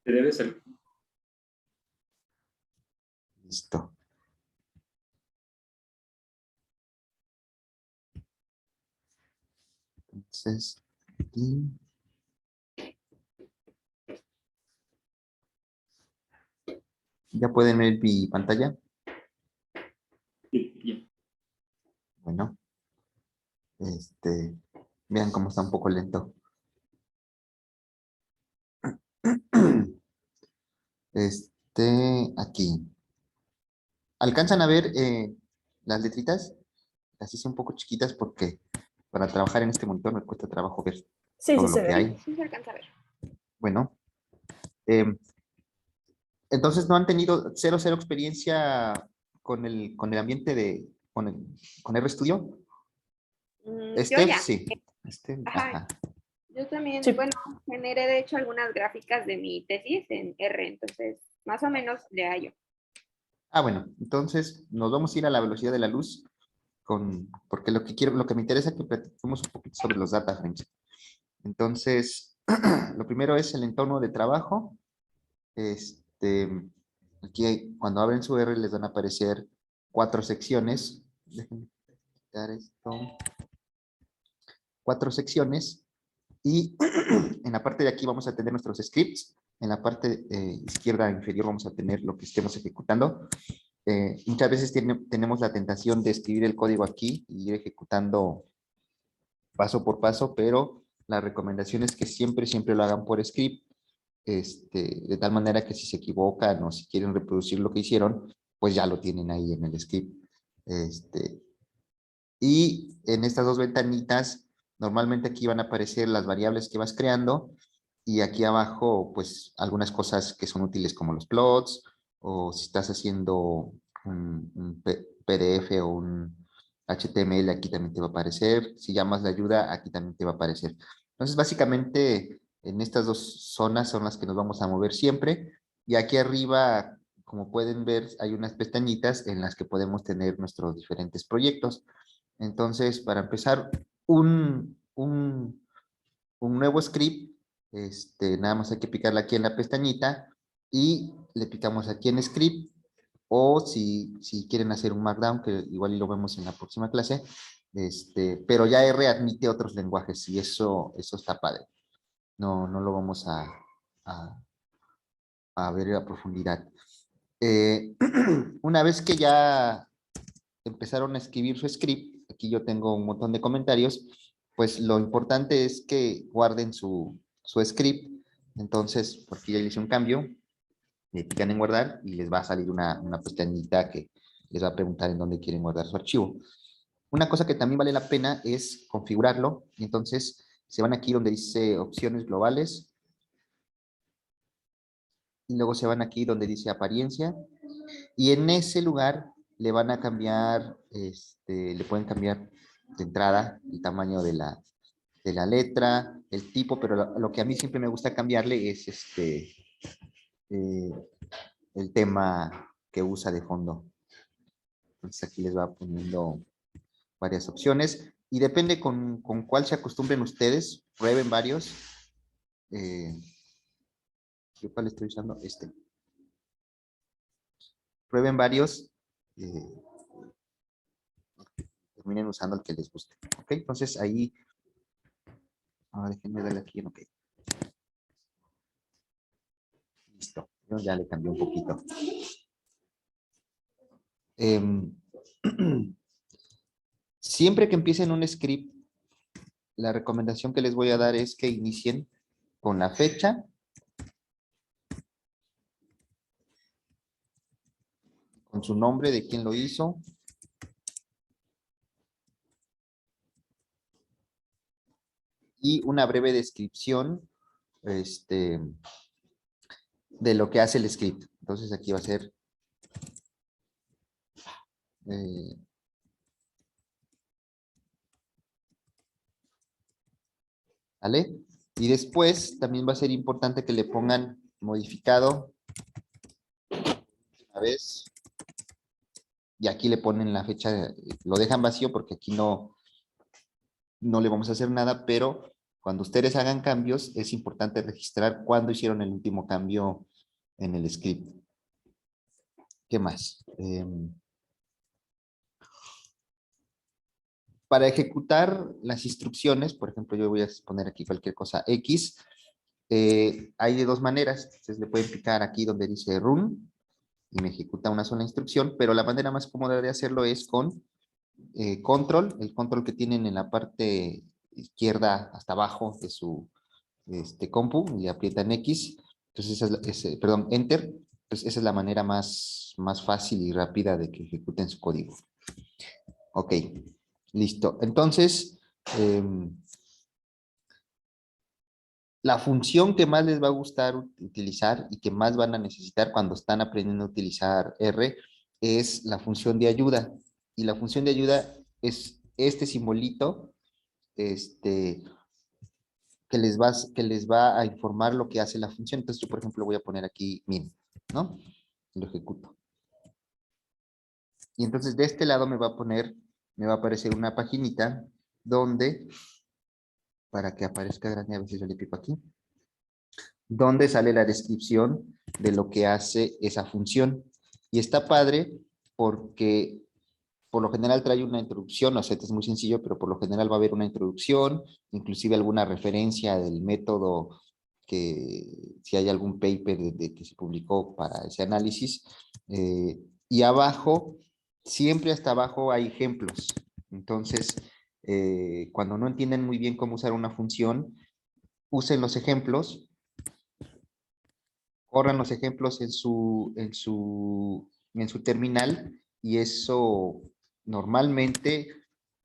Debe ser. Listo. Entonces, aquí. ¿Ya pueden ver mi pantalla? Sí, ya. Bueno, vean cómo está un poco lento. Aquí. ¿Alcanzan a ver las letritas? Las hice un poco chiquitas porque para trabajar en este monitor me cuesta trabajo ver Sí, todo sí se lo que ve. hay. Sí se alcanza a ver. Bueno, entonces no han tenido cero experiencia con el ambiente con RStudio. Yo ya. Sí. Ajá. Ajá. Yo también, Sí. bueno, generé de hecho algunas gráficas de mi tesis en R, entonces más o menos le hallo. Ah, bueno, entonces nos vamos a ir a la velocidad de la luz porque lo que me interesa es que platiquemos un poquito sobre los data frames. Entonces, lo primero es el entorno de trabajo. Aquí cuando abren su R les van a aparecer 4 secciones. Déjenme quitar esto. 4 secciones. Y en la parte de aquí vamos a tener nuestros scripts. En la parte izquierda inferior vamos a tener lo que estemos ejecutando. Muchas veces tenemos la tentación de escribir el código aquí y ir ejecutando paso por paso, pero la recomendación es que siempre lo hagan por script, de tal manera que si se equivocan o si quieren reproducir lo que hicieron, pues ya lo tienen ahí en el script. Y en estas dos ventanitas, normalmente aquí van a aparecer las variables que vas creando y aquí abajo, pues algunas cosas que son útiles como los plots o si estás haciendo un PDF o un HTML, aquí también te va a aparecer. Si llamas la ayuda, aquí también te va a aparecer. Entonces, básicamente, en estas dos zonas son las que nos vamos a mover siempre. Y aquí arriba, como pueden ver, hay unas pestañitas en las que podemos tener nuestros diferentes proyectos. Entonces, para empezar, un nuevo script, nada más hay que picarle aquí en la pestañita y le picamos aquí en script, o si quieren hacer un markdown, que igual y lo vemos en la próxima clase, pero ya R admite otros lenguajes y eso está padre. No lo vamos a ver a profundidad. Una vez que ya empezaron a escribir su script, aquí yo tengo un montón de comentarios, pues lo importante es que guarden su script. Entonces, porque ya hice un cambio, le pican en guardar y les va a salir una pestañita que les va a preguntar en dónde quieren guardar su archivo. Una cosa que también vale la pena es configurarlo. Entonces, se van aquí donde dice opciones globales y luego se van aquí donde dice apariencia y en ese lugar le van a cambiar, le pueden cambiar de entrada el tamaño de la letra, el tipo, pero lo que a mí siempre me gusta cambiarle es el tema que usa de fondo. Entonces aquí les va poniendo varias opciones y depende con cuál se acostumbren ustedes, prueben varios. ¿Yo cuál estoy usando? Prueben varios. Terminen usando el que les guste. ¿Ok? Entonces ahí, déjenme darle aquí en OK. Listo. Yo ya le cambié un poquito. Siempre que empiecen un script, la recomendación que les voy a dar es que inicien con la fecha, con su nombre de quién lo hizo, y una breve descripción de lo que hace el script. Entonces aquí va a ser ¿vale? Y después también va a ser importante que le pongan modificado una vez y aquí le ponen la fecha, lo dejan vacío porque aquí no le vamos a hacer nada, pero Cuando ustedes hagan cambios, es importante registrar cuándo hicieron el último cambio en el script. ¿Qué más? Para ejecutar las instrucciones, por ejemplo, yo voy a poner aquí cualquier cosa X, hay de dos maneras. Ustedes le pueden picar aquí donde dice run y me ejecuta una sola instrucción, pero la manera más cómoda de hacerlo es con control, el control que tienen en la parte izquierda hasta abajo de su compu, y aprietan X, entonces perdón, Enter, pues esa es la manera más fácil y rápida de que ejecuten su código. Ok, listo. Entonces, la función que más les va a gustar utilizar y que más van a necesitar cuando están aprendiendo a utilizar R es la función de ayuda. Y la función de ayuda es este simbolito que les va a informar lo que hace la función. Entonces yo, por ejemplo, voy a poner aquí min, ¿no? Lo ejecuto. Y entonces de este lado me va a aparecer una paginita donde, para que aparezca grande, a veces yo le pico aquí, donde sale la descripción de lo que hace esa función. Y está padre porque por lo general trae una introducción, o sea, es muy sencillo, pero por lo general va a haber una introducción, inclusive alguna referencia del método, que si hay algún paper que se publicó para ese análisis. Y abajo, siempre hasta abajo hay ejemplos. Entonces, cuando no entienden muy bien cómo usar una función, usen los ejemplos, corran los ejemplos en su terminal, y eso normalmente,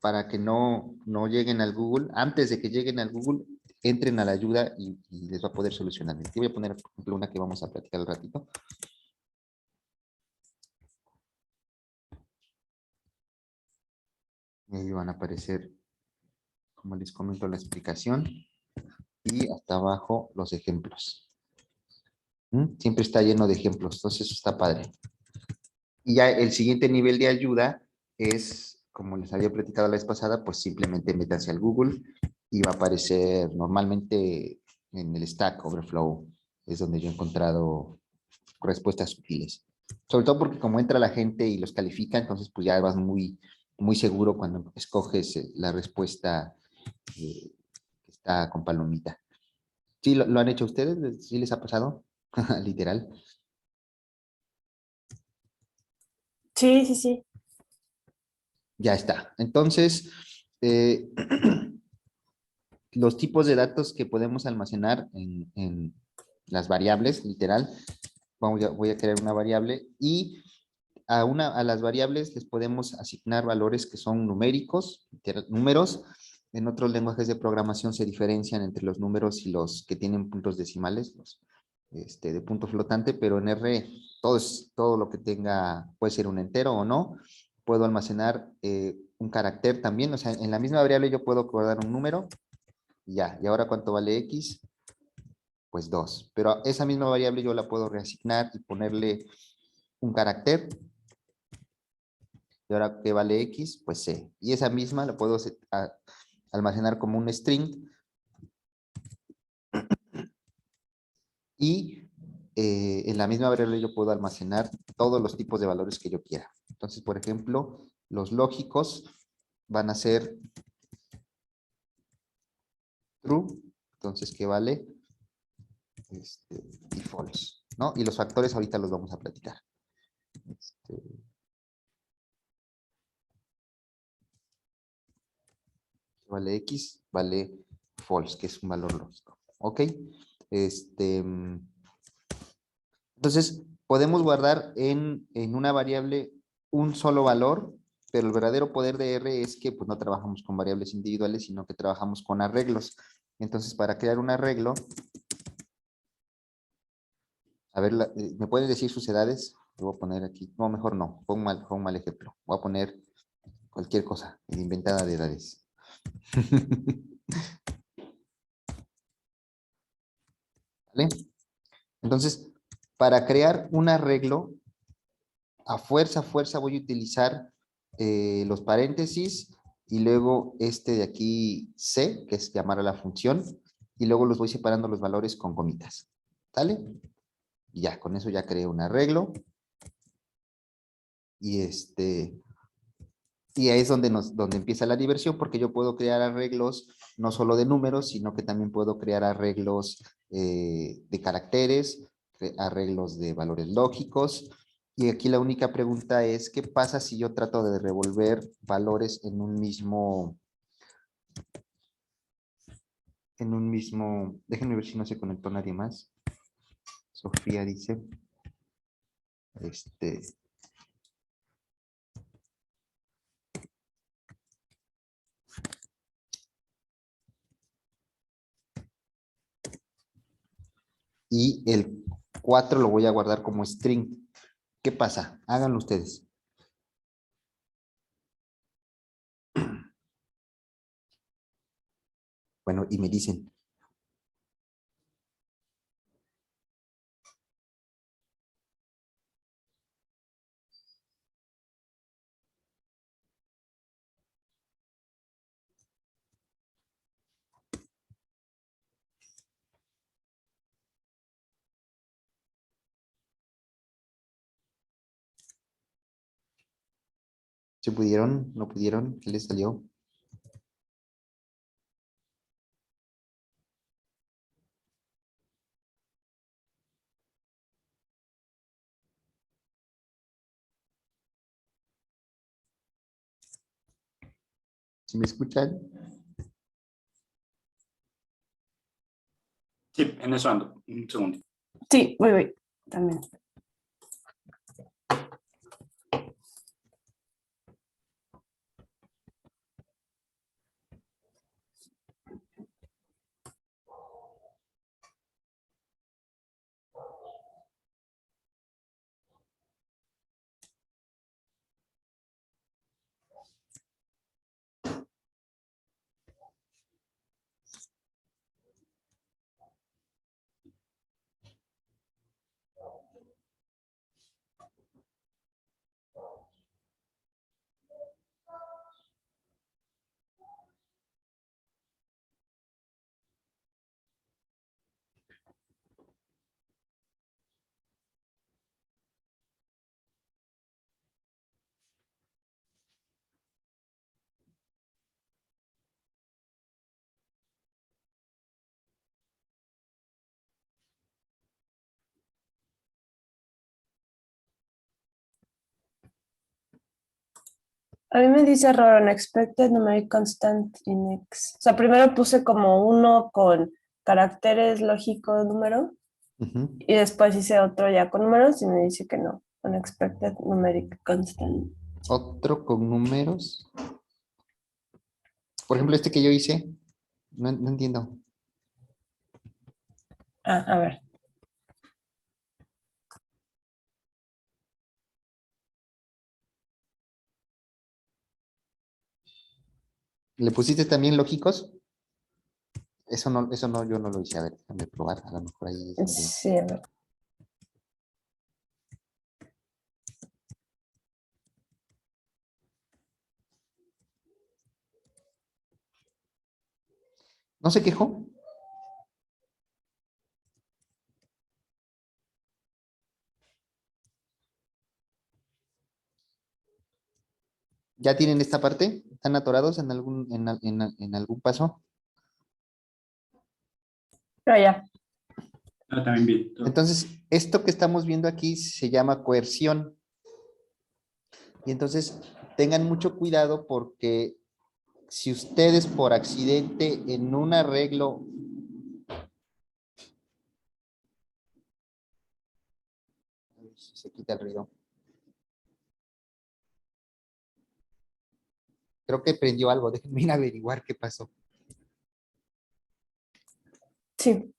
para que no lleguen al Google, antes de que lleguen al Google, entren a la ayuda y les va a poder solucionar. Aquí voy a poner, por ejemplo, una que vamos a platicar al ratito. Y ahí van a aparecer, como les comento, la explicación y hasta abajo los ejemplos. Siempre está lleno de ejemplos, entonces eso está padre. Y ya el siguiente nivel de ayuda es, como les había platicado la vez pasada, pues simplemente métanse al Google y va a aparecer normalmente en el Stack Overflow, es donde yo he encontrado respuestas útiles. Sobre todo porque como entra la gente y los califica, entonces pues ya vas muy seguro cuando escoges la respuesta que está con palomita. ¿Sí lo han hecho ustedes? ¿Sí les ha pasado? Literal. Sí, sí, sí. Ya está. Entonces, los tipos de datos que podemos almacenar en las variables, literal, voy a crear una variable y a las variables les podemos asignar valores que son numéricos, números. En otros lenguajes de programación se diferencian entre los números y los que tienen puntos decimales, los de punto flotante, pero en R todo lo que tenga puede ser un entero o no. Puedo almacenar un carácter también, o sea, en la misma variable yo puedo guardar un número, ya, y ahora ¿cuánto vale X? Pues 2, pero esa misma variable yo la puedo reasignar y ponerle un carácter. Y ahora ¿qué vale X? Pues C. Y esa misma la puedo almacenar como un string. Y en la misma variable yo puedo almacenar todos los tipos de valores que yo quiera. Entonces, por ejemplo, los lógicos van a ser true. Entonces, ¿qué vale? Y false, ¿no? Y los factores ahorita los vamos a platicar. Vale X, vale false, que es un valor lógico. ¿Ok? Entonces, podemos guardar en una variable un solo valor, pero el verdadero poder de R es que pues, no trabajamos con variables individuales, sino que trabajamos con arreglos. Entonces, para crear un arreglo, a ver, ¿me pueden decir sus edades? Lo voy a poner aquí. No, mejor no, pongo un mal ejemplo. Voy a poner cualquier cosa inventada de edades. ¿Vale? Entonces, para crear un arreglo, a fuerza voy a utilizar los paréntesis y luego este de aquí C, que es llamar a la función, y luego los voy separando los valores con gomitas. ¿Sale? Y ya, con eso ya creé un arreglo. Y y ahí es donde empieza la diversión, porque yo puedo crear arreglos no solo de números, sino que también puedo crear arreglos de caracteres, arreglos de valores lógicos. Y aquí la única pregunta es, ¿qué pasa si yo trato de revolver valores déjenme ver si no se conectó nadie más. Sofía dice, este, y el 4 lo voy a guardar como string. ¿Qué pasa? Háganlo ustedes. Bueno, y me dicen, ¿se pudieron? ¿No pudieron? ¿Qué les salió? ¿Sí me escuchan? Sí, en eso ando. Un segundo. Sí, voy, también. A mí me dice error unexpected numeric constant in X. O sea, primero puse como uno con caracteres lógicos número Ujú. y después hice otro ya con números y me dice que no. Unexpected numeric constant. Otro con números. Por ejemplo, este que yo hice, no entiendo. Ah, a ver. ¿Le pusiste también lógicos? Eso no, yo no lo hice. A ver, déjame probar. A lo mejor ahí es donde... Sí, a ver. ¿No se quejó? ¿Ya tienen esta parte? ¿Están atorados en en algún paso? Pero ya. Ah, también vi. Entonces, esto que estamos viendo aquí se llama coerción. Y entonces, tengan mucho cuidado porque si ustedes por accidente en un arreglo... A ver si se quita el ruido. Creo que prendió algo. Déjenme ir a averiguar qué pasó. Sí.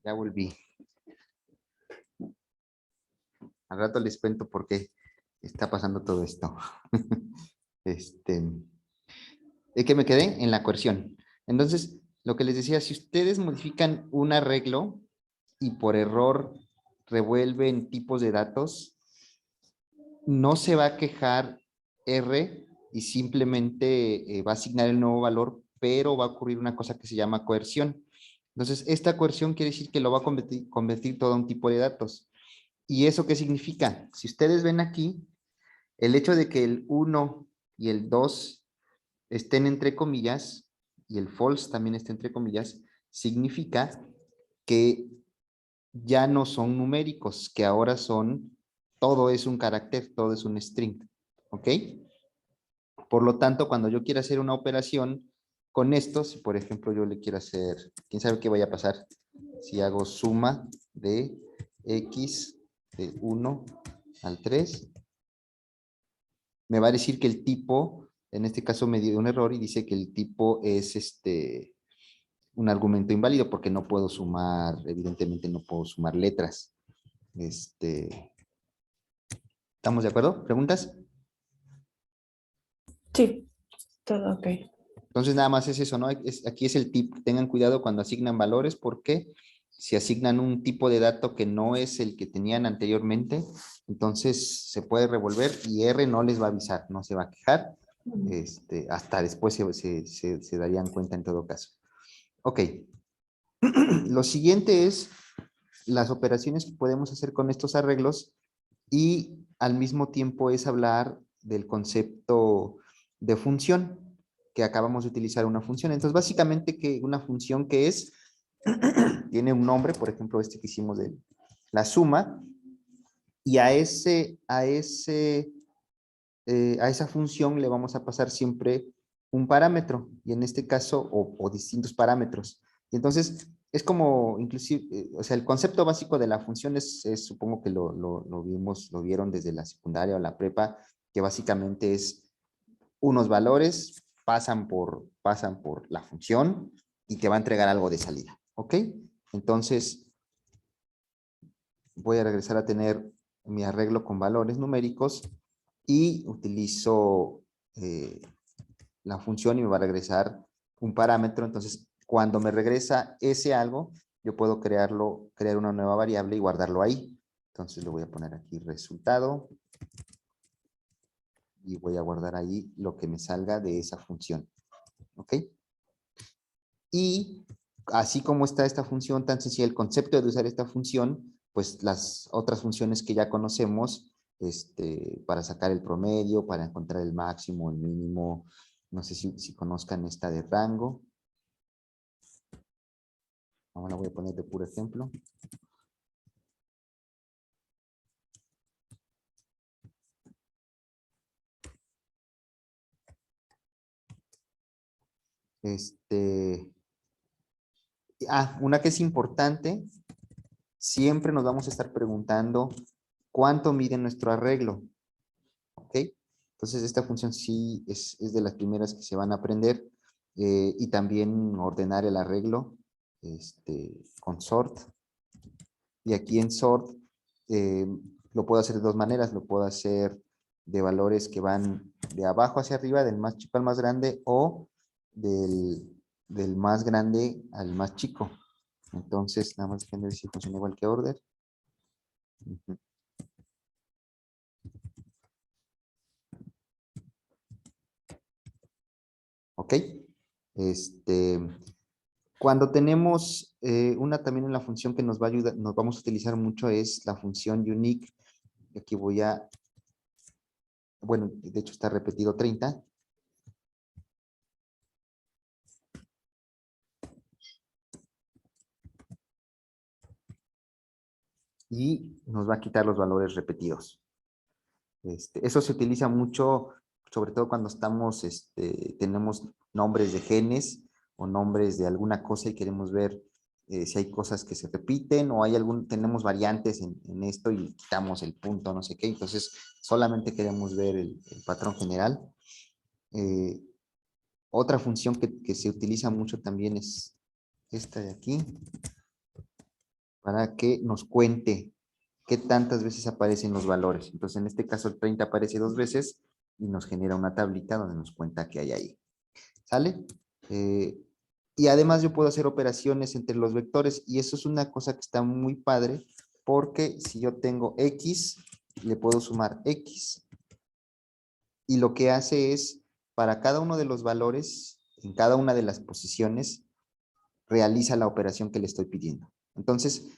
Ya volví. Al rato les cuento por qué está pasando todo esto. Es que me quedé en la coerción. Entonces, lo que les decía, si ustedes modifican un arreglo y por error revuelven tipos de datos, no se va a quejar R y simplemente va a asignar el nuevo valor, pero va a ocurrir una cosa que se llama coerción. Entonces, esta coerción quiere decir que lo va a convertir todo a un tipo de datos. ¿Y eso qué significa? Si ustedes ven aquí, el hecho de que el 1 y el 2 estén entre comillas y el false también esté entre comillas, significa que ya no son numéricos, que ahora son, todo es un carácter, todo es un string, ¿ok? Por lo tanto, cuando yo quiera hacer una operación con esto, si por ejemplo yo le quiero hacer, quién sabe qué vaya a pasar, si hago suma de x de 1 al 3, me va a decir que el tipo, en este caso me dio un error y dice que el tipo es un argumento inválido porque no puedo sumar, evidentemente no puedo sumar letras. ¿Estamos de acuerdo? ¿Preguntas? Sí, todo ok. Entonces nada más es eso, ¿no? Aquí es el tipo. Tengan cuidado cuando asignan valores porque si asignan un tipo de dato que no es el que tenían anteriormente, entonces se puede revolver y R no les va a avisar, no se va a quejar. Hasta después se darían cuenta en todo caso. Ok. Lo siguiente es las operaciones que podemos hacer con estos arreglos y al mismo tiempo es hablar del concepto de función, que acabamos de utilizar una función. Entonces, básicamente, que una función que es, tiene un nombre, por ejemplo, este que hicimos de la suma, y a esa función le vamos a pasar siempre un parámetro, y en este caso, o distintos parámetros. Y entonces, es como, inclusive, o sea, el concepto básico de la función supongo que lo vieron desde la secundaria o la prepa, que básicamente es unos valores pasan por la función y te va a entregar algo de salida, ¿ok? Entonces, voy a regresar a tener mi arreglo con valores numéricos y utilizo la función y me va a regresar un parámetro. Entonces, cuando me regresa ese algo, yo puedo crear una nueva variable y guardarlo ahí. Entonces, le voy a poner aquí resultado y voy a guardar ahí lo que me salga de esa función. ¿Ok? Y así como está esta función tan sencilla, el concepto de usar esta función, pues las otras funciones que ya conocemos, para sacar el promedio, para encontrar el máximo, el mínimo, no sé si conozcan esta de rango. Ahora la voy a poner de puro ejemplo. Una que es importante, siempre nos vamos a estar preguntando cuánto mide nuestro arreglo. ¿Ok? Entonces esta función sí es de las primeras que se van a aprender y también ordenar el arreglo con sort. Y aquí en sort lo puedo hacer de dos maneras. Lo puedo hacer de valores que van de abajo hacia arriba, del más chico al más grande, o del más grande al más chico. Entonces, nada más déjenme ver si funciona igual que order. Ujú. ¿Ok? Cuando tenemos también una función que nos va a ayudar, nos vamos a utilizar mucho es la función unique. Aquí bueno, de hecho está repetido 30. Y nos va a quitar los valores repetidos. Eso se utiliza mucho, sobre todo cuando tenemos nombres de genes o nombres de alguna cosa y queremos ver si hay cosas que se repiten o tenemos variantes en esto y quitamos el punto, no sé qué. Entonces, solamente queremos ver el patrón general. Otra función que se utiliza mucho también es esta de aquí. para que nos cuente qué tantas veces aparecen los valores. Entonces, en este caso, el 30 aparece 2 veces y nos genera una tablita donde nos cuenta qué hay ahí. ¿Sale? Y además yo puedo hacer operaciones entre los vectores y eso es una cosa que está muy padre porque si yo tengo X, le puedo sumar X y lo que hace es, para cada uno de los valores, en cada una de las posiciones, realiza la operación que le estoy pidiendo. Entonces,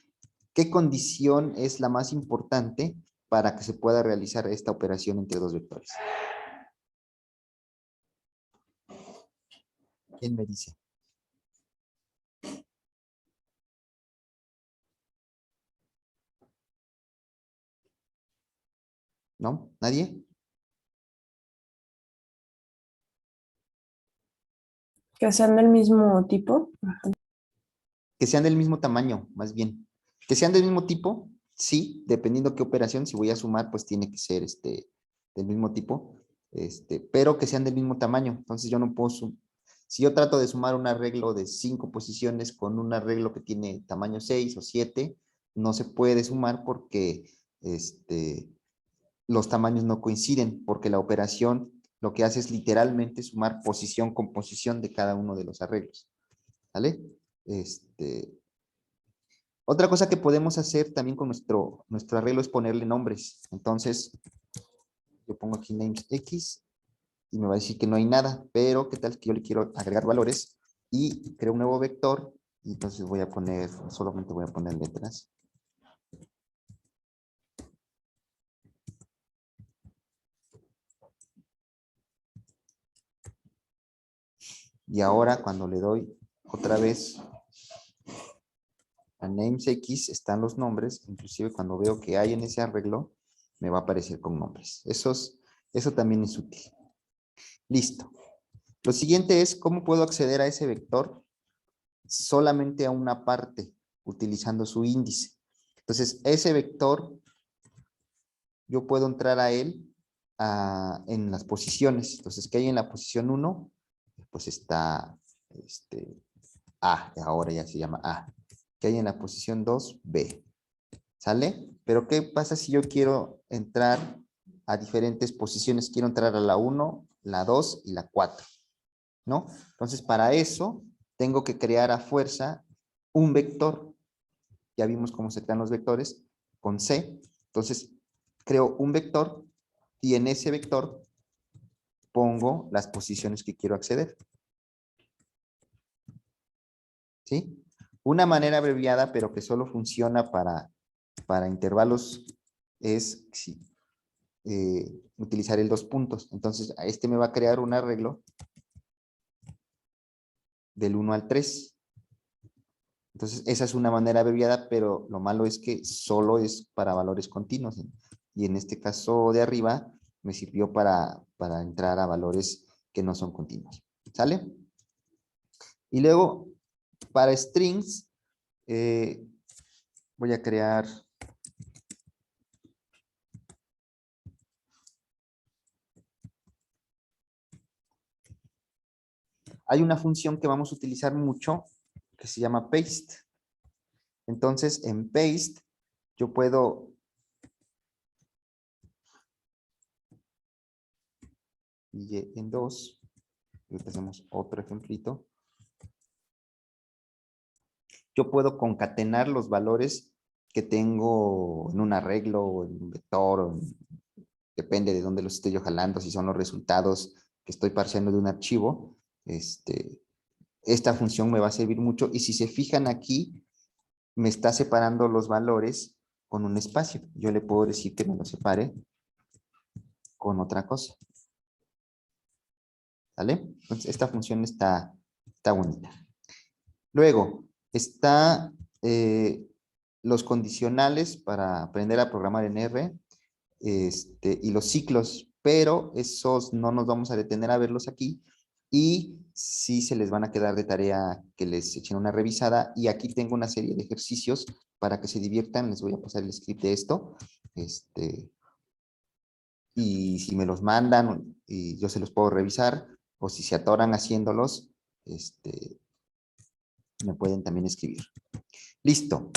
¿qué condición es la más importante para que se pueda realizar esta operación entre dos vectores? ¿Quién me dice? ¿No? ¿Nadie? Que sean del mismo tipo. Que sean del mismo tamaño, más bien. Que sean del mismo tipo, sí, dependiendo qué operación, si voy a sumar, pues tiene que ser del mismo tipo, pero que sean del mismo tamaño. Entonces yo no puedo si yo trato de sumar un arreglo de 5 posiciones con un arreglo que tiene tamaño 6 o 7, no se puede sumar porque los tamaños no coinciden, porque la operación lo que hace es literalmente sumar posición con posición de cada uno de los arreglos. ¿Vale? Otra cosa que podemos hacer también con nuestro arreglo es ponerle nombres. Entonces, yo pongo aquí names X y me va a decir que no hay nada, pero ¿qué tal que yo le quiero agregar valores? Y creo un nuevo vector y entonces voy a poner, solamente voy a poner letras. Y ahora cuando le doy otra vez a names X están los nombres, inclusive cuando veo que hay en ese arreglo, me va a aparecer con nombres. Eso también es útil. Listo. Lo siguiente es cómo puedo acceder a ese vector solamente a una parte utilizando su índice. Entonces, ese vector, yo puedo entrar a él en las posiciones. Entonces, ¿qué hay en la posición 1? Pues está A, ahora ya se llama A. ¿Qué hay en la posición 2? B. ¿Sale? Pero ¿qué pasa si yo quiero entrar a diferentes posiciones? Quiero entrar a la 1, la 2 y la 4. ¿No? Entonces, para eso, tengo que crear a fuerza un vector. Ya vimos cómo se crean los vectores con C. Entonces, creo un vector y en ese vector pongo las posiciones que quiero acceder. ¿Sí? Una manera abreviada, pero que solo funciona para intervalos, es utilizar el 2 puntos. Entonces, a me va a crear un arreglo del 1 al 3. Entonces, esa es una manera abreviada, pero lo malo es que solo es para valores continuos. Y en este caso de arriba, me sirvió para entrar a valores que no son continuos. ¿Sale? Y luego, para strings, voy a crear hay una función que vamos a utilizar mucho que se llama paste. Entonces, en paste, yo puedo y en 2, ahorita hacemos otro ejemplito. Yo puedo concatenar los valores que tengo en un arreglo o en un vector, depende de dónde los estoy yo jalando, si son los resultados que estoy parseando de un archivo. Esta función me va a servir mucho y si se fijan aquí, me está separando los valores con un espacio. Yo le puedo decir que me lo separe con otra cosa. ¿Vale? Entonces, esta función está bonita. Luego, está los condicionales para aprender a programar en R y los ciclos, pero esos no nos vamos a detener a verlos aquí y sí se les van a quedar de tarea que les echen una revisada y aquí tengo una serie de ejercicios para que se diviertan. Les voy a pasar el script de esto. Y si me los mandan y yo se los puedo revisar o si se atoran haciéndolos, me pueden también escribir. Listo.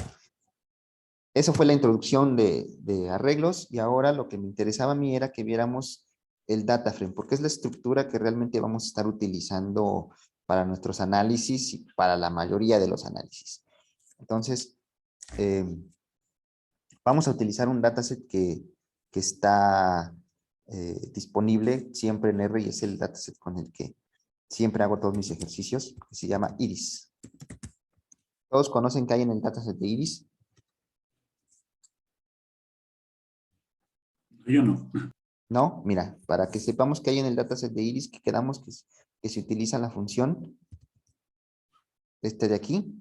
Eso fue la introducción de arreglos y ahora lo que me interesaba a mí era que viéramos el data frame, porque es la estructura que realmente vamos a estar utilizando para nuestros análisis y para la mayoría de los análisis. Entonces, vamos a utilizar un dataset que está disponible siempre en R y es el dataset con el que siempre hago todos mis ejercicios, que se llama Iris. ¿Todos conocen qué hay en el dataset de Iris? Yo no. No, mira, para que sepamos qué hay en el dataset de Iris, que quedamos que se utiliza la función de aquí.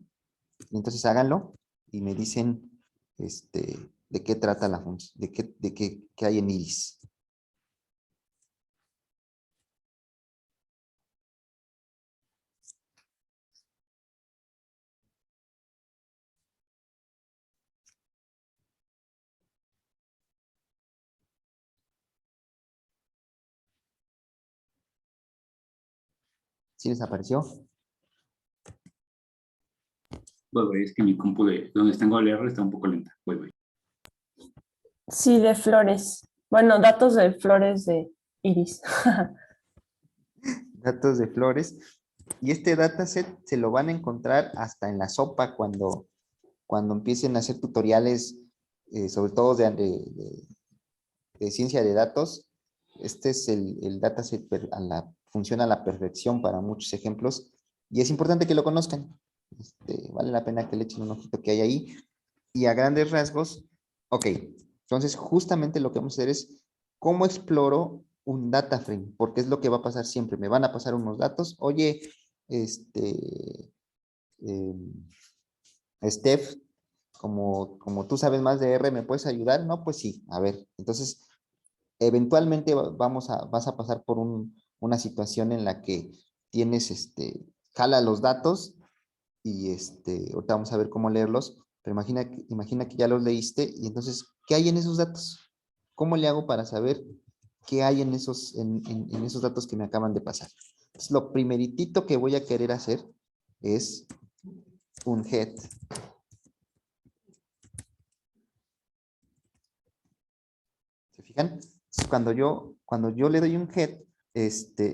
Y entonces háganlo y me dicen de qué trata la función, qué hay en Iris. ¿Sí les apareció? Voy, es que mi compu de donde tengo el R está un poco lenta. Voy. Sí, de flores. Bueno, datos de flores de iris. Datos de flores. Y este dataset se lo van a encontrar hasta en la sopa cuando empiecen a hacer tutoriales, sobre todo de ciencia de datos. Este es el dataset, funciona a la perfección para muchos ejemplos y es importante que lo conozcan. Vale la pena que le echen un ojito que hay ahí. Y a grandes rasgos, ok, entonces justamente lo que vamos a hacer es cómo exploro un data frame, porque es lo que va a pasar siempre. Me van a pasar unos datos. Oye, Steph, como tú sabes más de R, ¿me puedes ayudar? No, pues sí, a ver, entonces eventualmente vas a pasar por una situación en la que tienes, jala los datos y ahorita vamos a ver cómo leerlos, pero imagina que ya los leíste y entonces, ¿qué hay en esos datos? ¿Cómo le hago para saber qué hay en esos datos que me acaban de pasar? Entonces, lo primeritito que voy a querer hacer es un head. ¿Se fijan? Entonces, cuando yo le doy un head,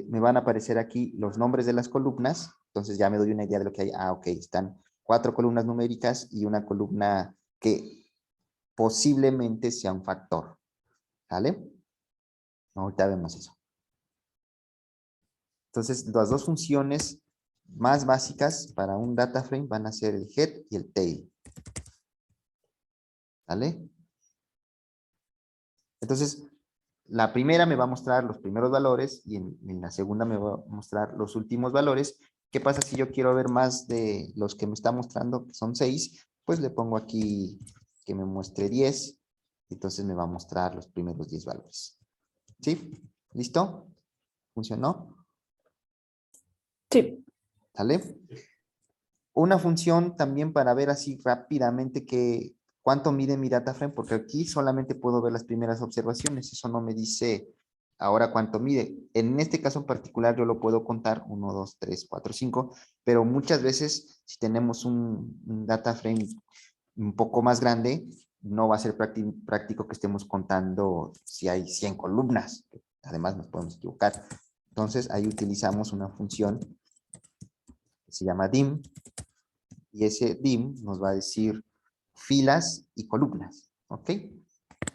me van a aparecer aquí los nombres de las columnas. Entonces ya me doy una idea de lo que hay. Ah, ok, están 4 columnas numéricas y una columna que posiblemente sea un factor. ¿Vale? Ahorita vemos eso. Entonces, las dos funciones más básicas para un data frame van a ser el head y el tail. ¿Vale? Entonces, la primera me va a mostrar los primeros valores y en la segunda me va a mostrar los últimos valores. ¿Qué pasa si yo quiero ver más de los que me está mostrando, que son 6? Pues le pongo aquí que me muestre 10. Entonces me va a mostrar los primeros 10 valores. ¿Sí? ¿Listo? ¿Funcionó? Sí. ¿Sale? Una función también para ver así rápidamente cuánto mide mi data frame, porque aquí solamente puedo ver las primeras observaciones. Eso no me dice ahora cuánto mide. En este caso en particular yo lo puedo contar 1, 2, 3, 4, 5, pero muchas veces si tenemos un data frame un poco más grande, no va a ser práctico que estemos contando si hay 100 columnas. Además nos podemos equivocar. Entonces ahí utilizamos una función que se llama dim, y ese dim nos va a decir filas y columnas, ¿ok?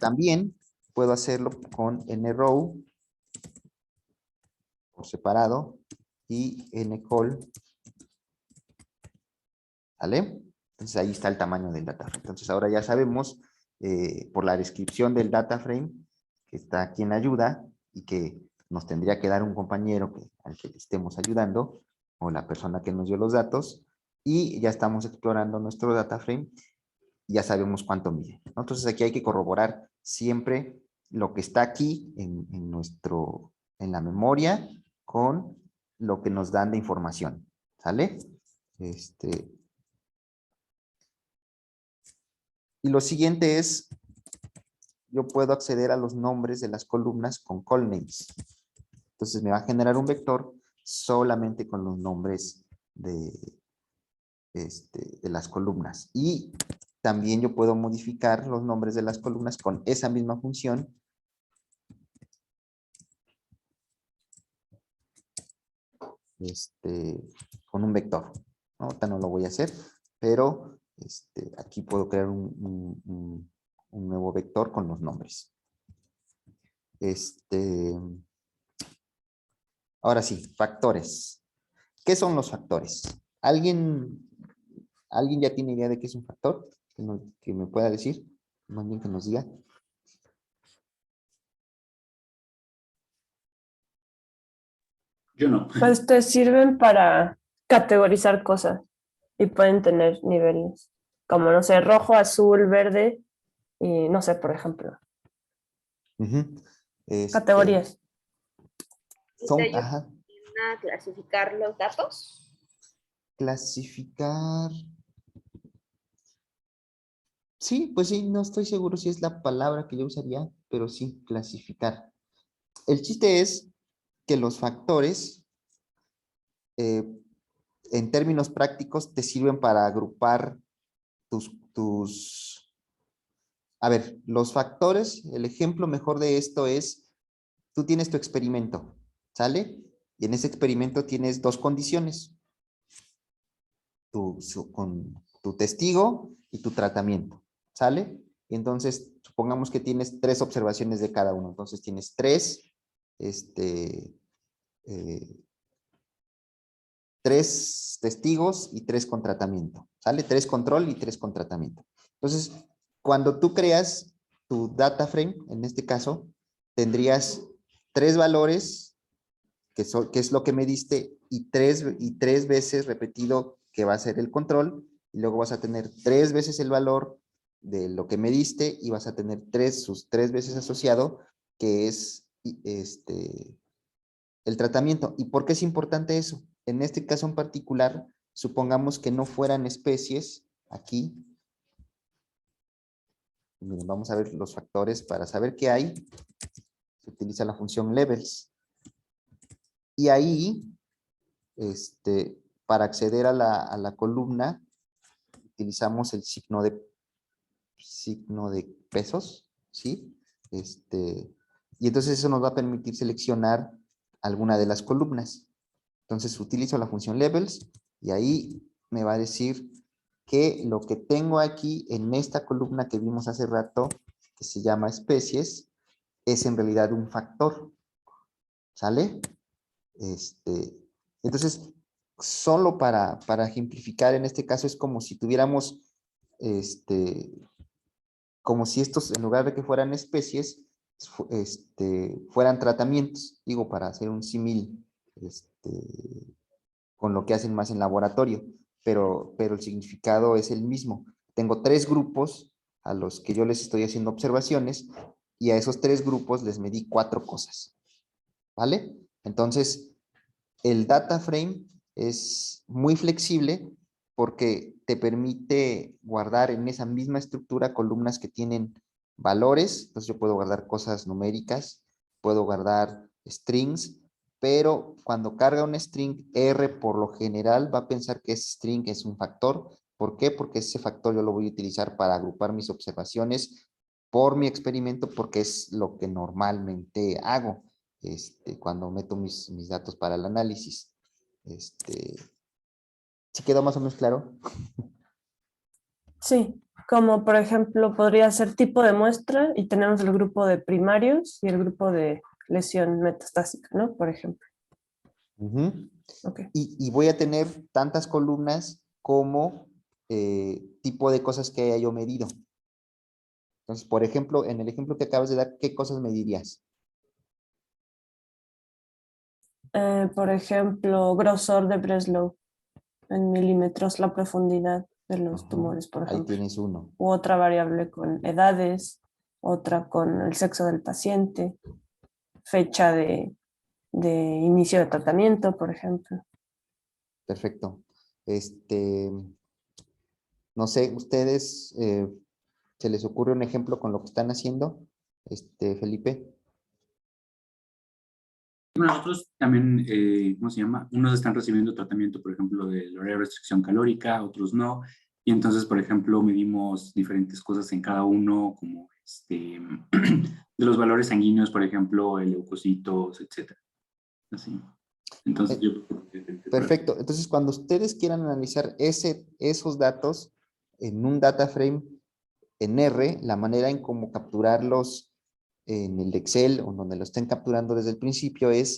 También puedo hacerlo con nrow por separado y ncol, ¿vale? Entonces ahí está el tamaño del data frame. Entonces ahora ya sabemos por la descripción del data frame que está aquí en ayuda y que nos tendría que dar un compañero al que le estemos ayudando o la persona que nos dio los datos, y ya estamos explorando nuestro data frame. Ya sabemos cuánto mide, ¿no? Entonces aquí hay que corroborar siempre lo que está aquí en la memoria con lo que nos dan de información, ¿sale? Y lo siguiente es, yo puedo acceder a los nombres de las columnas con call names. Entonces me va a generar un vector solamente con los nombres de las columnas. Y también yo puedo modificar los nombres de las columnas con esa misma función. Con un vector. ¿No? Ahorita no lo voy a hacer, pero aquí puedo crear un nuevo vector con los nombres. Ahora sí, factores. ¿Qué son los factores? ¿Alguien ya tiene idea de qué es un factor? Que me pueda decir, más bien que nos diga. Yo no. Pues te sirven para categorizar cosas y pueden tener niveles, como no sé, rojo, azul, verde y no sé, por ejemplo, Ujú. categorías. Son, ¿Te ajá, ayudan a clasificar los datos? clasificar. Sí, pues sí, no estoy seguro si es la palabra que yo usaría, pero sí, clasificar. El chiste es que los factores, en términos prácticos, te sirven para agrupar A ver, los factores, el ejemplo mejor de esto es, tú tienes tu experimento, ¿sale? Y en ese experimento tienes dos condiciones, con tu testigo y tu tratamiento, ¿sale? Y entonces, supongamos que tienes 3 observaciones de cada uno, entonces tienes 3, eh, 3 testigos y 3 con tratamiento, ¿sale? 3 control y 3 con tratamiento. Entonces, cuando tú creas tu data frame, en este caso, tendrías 3 valores, que es lo que me diste, y tres veces repetido que va a ser el control, y luego vas a tener 3 veces el valor de lo que me diste, y vas a tener sus 3 veces asociado, que es el tratamiento. ¿Y por qué es importante eso? En este caso en particular, supongamos que no fueran especies aquí. Miren, vamos a ver los factores para saber qué hay. Se utiliza la función levels. Y ahí, para acceder a la columna, utilizamos el signo de pesos, ¿sí? Y entonces eso nos va a permitir seleccionar alguna de las columnas. Entonces utilizo la función levels y ahí me va a decir que lo que tengo aquí en esta columna que vimos hace rato, que se llama especies, es en realidad un factor. ¿Sale? Entonces, solo para ejemplificar, en este caso es como si tuviéramos, como si estos, en lugar de que fueran especies, fueran tratamientos, digo, para hacer un símil, con lo que hacen más en laboratorio, pero el significado es el mismo. Tengo 3 grupos a los que yo les estoy haciendo observaciones y a esos 3 grupos les medí 4 cosas, ¿vale? Entonces, el data frame es muy flexible porque te permite guardar en esa misma estructura columnas que tienen valores. Entonces yo puedo guardar cosas numéricas, puedo guardar strings, pero cuando carga un string, R por lo general va a pensar que ese string es un factor. ¿Por qué? Porque ese factor yo lo voy a utilizar para agrupar mis observaciones por mi experimento, porque es lo que normalmente hago cuando meto mis datos para el análisis. ¿Sí quedó más o menos claro? Sí, como por ejemplo podría ser tipo de muestra y tenemos el grupo de primarios y el grupo de lesión metastásica, ¿no? Por ejemplo. Uh-huh. Okay. Y voy a tener tantas columnas como tipo de cosas que haya yo medido. Entonces, por ejemplo, en el ejemplo que acabas de dar, ¿qué cosas medirías? Por ejemplo, grosor de Breslow en milímetros, la profundidad de los tumores, por Ahí ejemplo. tienes uno. U otra variable con edades, otra con el sexo del paciente, fecha de inicio de tratamiento, por ejemplo. Perfecto. No sé, ustedes, ¿se les ocurre un ejemplo con lo que están haciendo? Felipe. Nosotros también, ¿cómo se llama? Unos están recibiendo tratamiento, por ejemplo, de la restricción calórica, otros no. Y entonces, por ejemplo, medimos diferentes cosas en cada uno, como de los valores sanguíneos, por ejemplo, leucocitos, etcétera. Así. Entonces, Perfecto. Entonces, cuando ustedes quieran analizar esos datos en un data frame en R, la manera en cómo capturarlos en el Excel o donde lo estén capturando desde el principio es